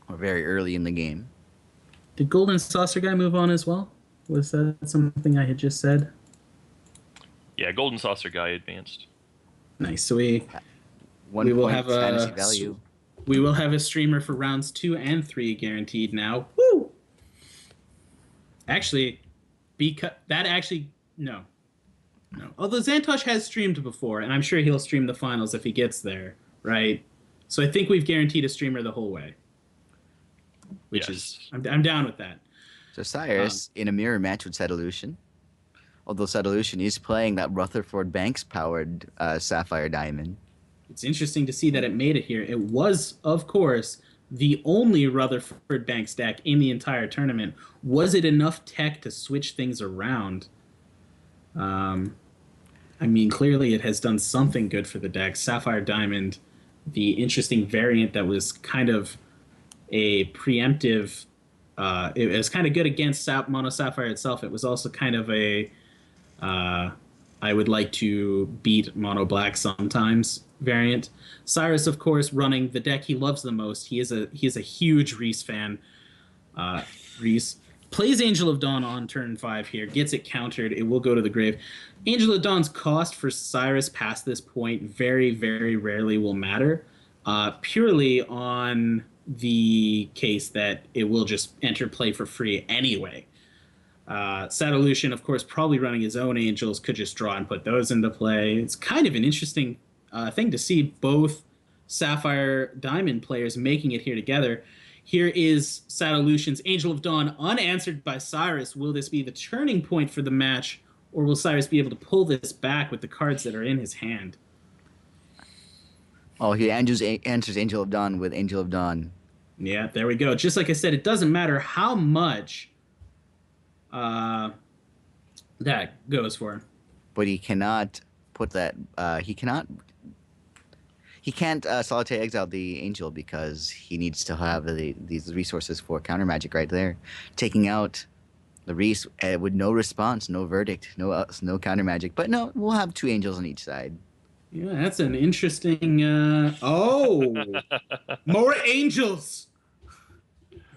or very early in the game. Did Golden Saucer Guy move on as well? Was that something I had just said? Yeah, Golden Saucer guy advanced. Nice. So we One we will point have fantasy a value. we will have a streamer for rounds 2 and 3 guaranteed now. Woo! Actually, because that actually no. No. Although Xantosh has streamed before, and I'm sure he'll stream the finals if he gets there, right? So I think we've guaranteed a streamer the whole way. Which is I'm down with that. So Cyrus in a mirror match with Sadolution. Although Sadolution is playing that Rutherford Banks powered Sapphire Diamond. It's interesting to see that it made it here. It was, of course, the only Rutherford Banks deck in the entire tournament. Was it enough tech to switch things around? I mean, clearly it has done something good for the deck. Sapphire Diamond, the interesting variant that was kind of a preemptive. It was kind of good against Mono Sapphire itself. It was also kind of a I would like to beat Mono Black sometimes variant. Cirouss, of course, running the deck he loves the most. He is a huge Reese fan. Reese plays Angel of Dawn on turn 5 here, gets it countered. It will go to the grave. Angel of Dawn's cost for Cirouss past this point very, very rarely will matter. Purely on the case that it will just enter play for free anyway. Sadolution, of course, probably running his own angels, could just draw and put those into play. It's kind of an interesting thing to see both Sapphire Diamond players making it here together. Here is Sadolution's Angel of Dawn unanswered by Cirouss. Will this be the turning point for the match, or will Cirouss be able to pull this back with the cards that are in his hand? Oh, he answers Angel of Dawn with Angel of Dawn. Yeah, there we go. Just like I said, it doesn't matter how much that goes for. But he cannot put that. He can't solitary exile the angel because he needs to have these resources for counter magic right there, taking out the Reese with no response, no verdict, no counter magic. But no, we'll have 2 angels on each side. Yeah, that's an interesting. More angels.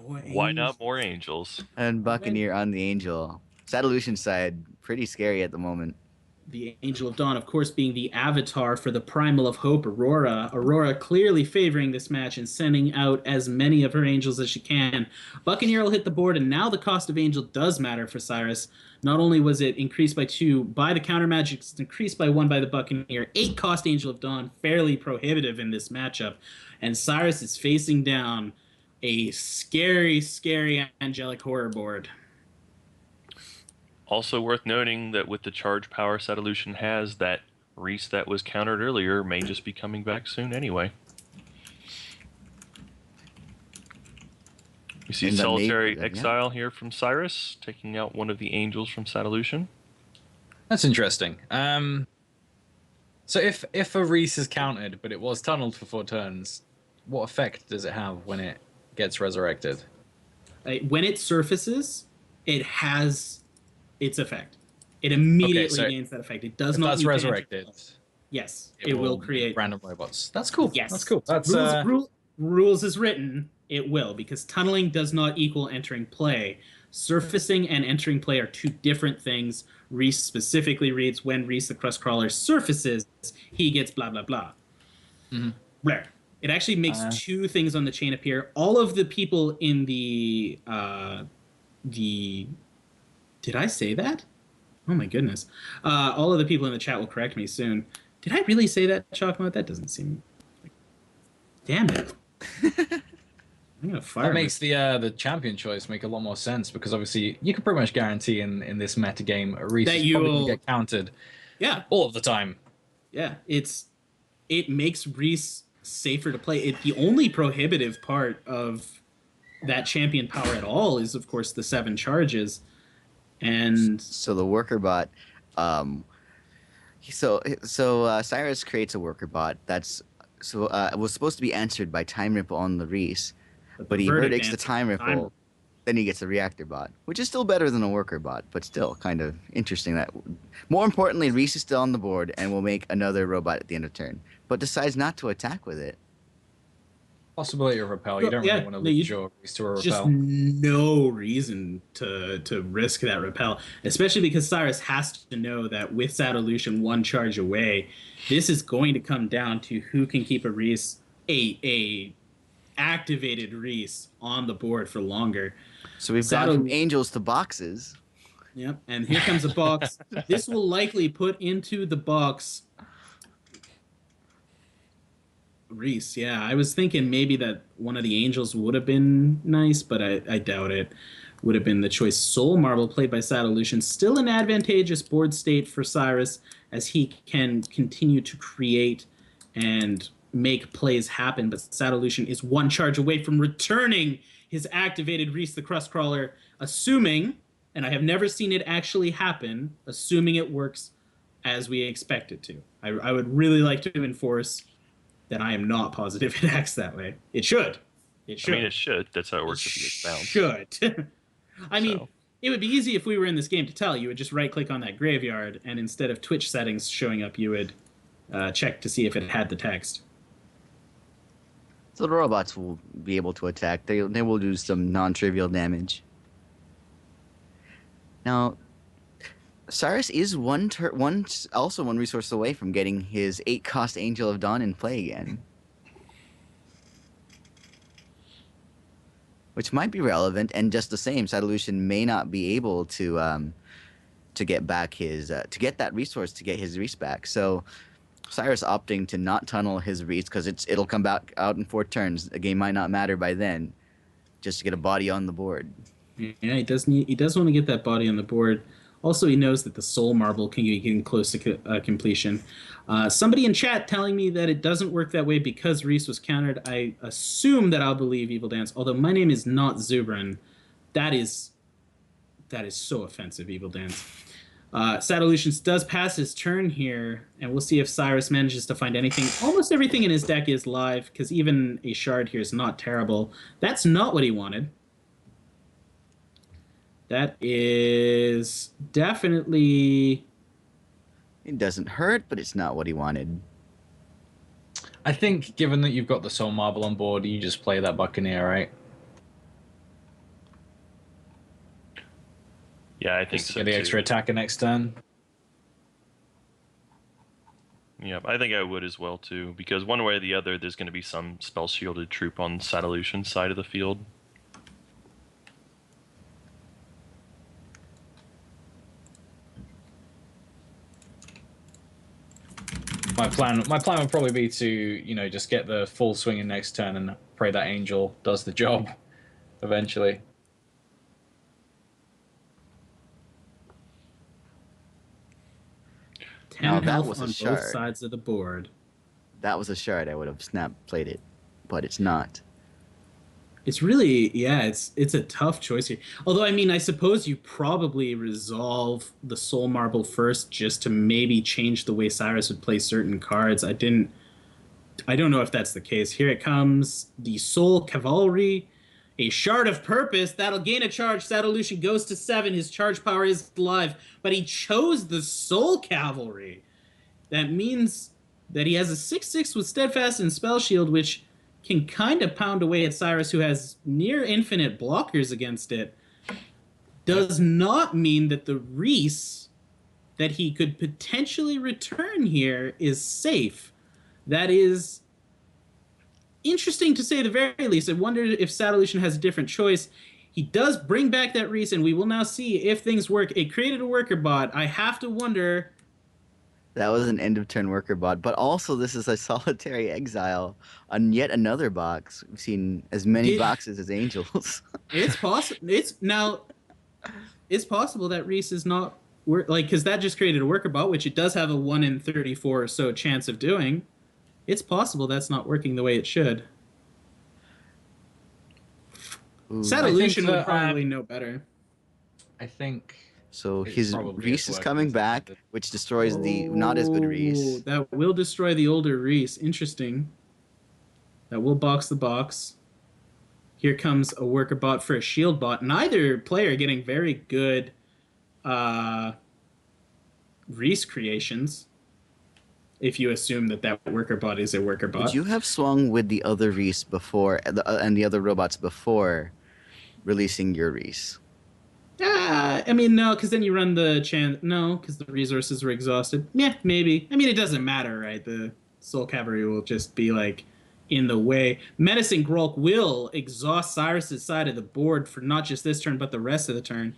Why not more angels? And Buccaneer on the angel. Sadolution side, pretty scary at the moment. The Angel of Dawn, of course, being the avatar for the Primal of Hope, Aurora. Aurora clearly favoring this match and sending out as many of her angels as she can. Buccaneer will hit the board, and now the cost of angel does matter for Cirouss. Not only was it increased by 2 by the counter magic, it's increased by 1 by the Buccaneer. 8 cost Angel of Dawn, fairly prohibitive in this matchup. And Cirouss is facing down a scary, scary angelic horror board. Also worth noting that with the charge power Sadolution has, that Reese that was countered earlier may just be coming back soon anyway. We see Solitary Exile here from Cirouss, taking out one of the angels from Sadolution. That's interesting. So if a Reese is countered, but it was tunneled for 4 turns, what effect does it have when it gets resurrected? When it surfaces, it has its effect. It immediately gains that effect. It does not. That's resurrected. Yes, it will create random robots. That's cool. Yes, that's cool. That's rules is written. It will, because tunneling does not equal entering play. Surfacing and entering play are 2 different things. Reese specifically reads, when Reese the Crustcrawler surfaces, he gets blah blah blah. Rare. It actually makes 2 things on the chain appear. All of the people in the did I say that? Oh my goodness. All of the people in the chat will correct me soon. Did I really say that, Chocolate? That doesn't seem like... Damn it. I'm gonna fire that makes the champion choice make a lot more sense, because obviously you can pretty much guarantee in this meta game Reese is probably going to get counted all of the time. Yeah, it makes Reese safer to play. The only prohibitive part of that champion power at all is, of course, the 7 charges. And so the worker bot, Cirouss creates a worker bot that's was supposed to be answered by Time Ripple on the Reese, but he verdicts the Time Ripple, then he gets a reactor bot, which is still better than a worker bot, but still kind of interesting. That more importantly, Reese is still on the board and will make another robot at the end of turn, but decides not to attack with it. possibility of repel. You don't really want to lose your Reese to a repel. Just no reason to risk that repel, especially because Cirouss has to know that with Sadolution one charge away, this is going to come down to who can keep a Reese, a activated Reese on the board for longer. So we've gone from angels to boxes. Yep, and here comes a box. This will likely put into the box Reese. Yeah, I was thinking maybe that one of the angels would have been nice, but I doubt it. Would have been the choice. Soul Marble played by Sadolution. Still an advantageous board state for Cirouss as he can continue to create and make plays happen, but Sadolution is one charge away from returning his activated Reese the Crustcrawler, assuming, and I have never seen it actually happen, assuming it works as we expect it to. I would really like to enforce that I am not positive it acts that way. It should. It should. I mean, it should. That's how it works if you get bounced. Should. I mean, it would be easy if we were in this game to tell. You would just right-click on that graveyard, and instead of Twitch settings showing up, you would check to see if it had the text. So the robots will be able to attack. They will do some non-trivial damage. Now, Cirouss is one resource away from getting his 8-cost Angel of Dawn in play again, which might be relevant. And just the same, Sadolution may not be able to get back his to get that resource to get his Reese back. So Cirouss opting to not tunnel his Reese because it'll come back out in 4 turns. The game might not matter by then, just to get a body on the board. Yeah, he does want to get that body on the board. Also, he knows that the Soul Marble can be getting close to completion. Somebody in chat telling me that it doesn't work that way because Reese was countered. I assume that I'll believe Evil Dance. Although my name is not Zubrin. That is so offensive, Evil Dance. Sadolution does pass his turn here, and we'll see if Cirouss manages to find anything. Almost everything in his deck is live, because even a shard here is not terrible. That's not what he wanted. That is definitely... It doesn't hurt, but it's not what he wanted. I think, given that you've got the Soul Marble on board, you just play that Buccaneer, right? Yeah, I think just so, get the extra attacker next turn. Yeah, I think I would as well, too, because one way or the other, there's going to be some spell-shielded troop on Sadolution's side of the field. My plan would probably be to, just get the full swing in next turn and pray that Angel does the job eventually. Now that was on a shard. both sides of the board. That was a shard. I would have played it, but it's not. It's really, yeah, it's a tough choice here. Although, I mean, I suppose you probably resolve the Soul Marble first just to maybe change the way Cirouss would play certain cards. I don't know if that's the case. Here it comes, the Soul Cavalry, a Shard of Purpose. That'll gain a charge. Sadolution goes to 7. His charge power is live, but he chose the Soul Cavalry. That means that he has a 6/6 with Steadfast and Spell Shield, which can kind of pound away at Cirouss, who has near infinite blockers against it. Does not mean that the Reese that he could potentially return here is safe. That is interesting to say the very least. I wonder if Sadolution has a different choice. He does bring back that Reese, and we will now see if things work. It created a worker bot. I have to wonder... That was an end-of-turn worker bot, but also this is a solitary exile on yet another box. We've seen as many boxes as angels. It's possible. It's possible that Reese is not because that just created a worker bot, which it does have a 1 in 34 or so chance of doing. It's possible that's not working the way it should. Sadolution would probably know better. I think. So his Reese is coming back, which destroys the not as good Reese. That will destroy the older Reese. Interesting. That will box the box. Here comes a worker bot for a shield bot. Neither player getting very good Reese creations. if you assume that worker bot is a worker bot. Would you have swung with the other Reese before and the other robots before releasing your Reese? I mean, no, because then you run the chance. No, because the resources were exhausted. Yeah, maybe. I mean, it doesn't matter, right? The Soul Cavalry will just be like in the way. Menacing Grolk will exhaust Cyrus's side of the board for not just this turn, but the rest of the turn.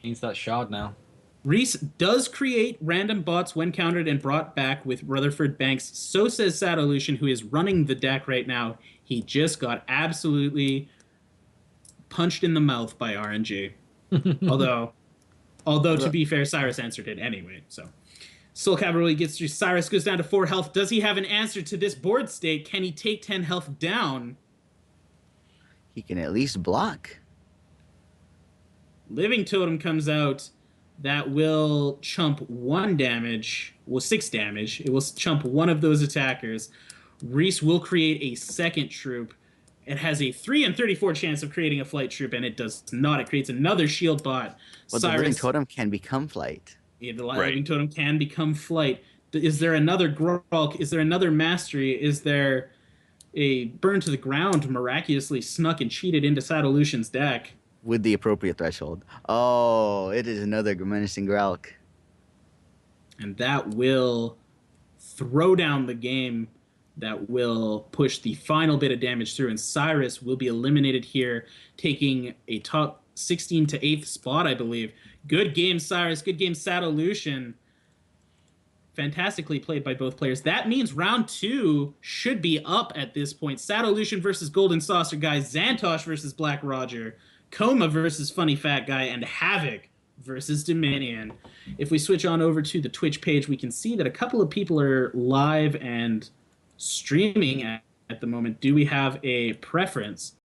Needs that shard now. Reese does create random bots when countered and brought back with Rutherford Banks. So says Sadolution, who is running the deck right now. He just got absolutely punched in the mouth by RNG. although to be fair, Cyrus answered it anyway. So Soul Cavalry gets through. Cyrus goes down to 4 health. Does he have an answer to this board state? Can he take 10 health down? He can at least block. Living Totem comes out. That will chump 1 damage. Well, 6 damage. It will chump one of those attackers. Reese will create a second troop. It has a 3 in 34 chance of creating a flight troop, and it does not. It creates another shield bot. But the Living Totem can become flight. Yeah, the Living Totem can become flight. Is there another Grolk? Is there another Mastery? Is there a Burn to the Ground miraculously snuck and cheated into Sadolution's deck? With the appropriate threshold. Oh, it is another Menacing Grolk. And that will throw down the game. That will push the final bit of damage through, and Cyrus will be eliminated here, taking a top 16 to 8th spot, I believe. Good game, Cyrus. Good game, Sadolution. Fantastically played by both players. That means round 2 should be up at this point. Sadolution versus Golden Saucer Guy, Xantosh versus Black Roger, Coma versus Funny Fat Guy, and Havoc versus Dominion. If we switch on over to the Twitch page, we can see that a couple of people are live and streaming at the moment. Do we have a preference?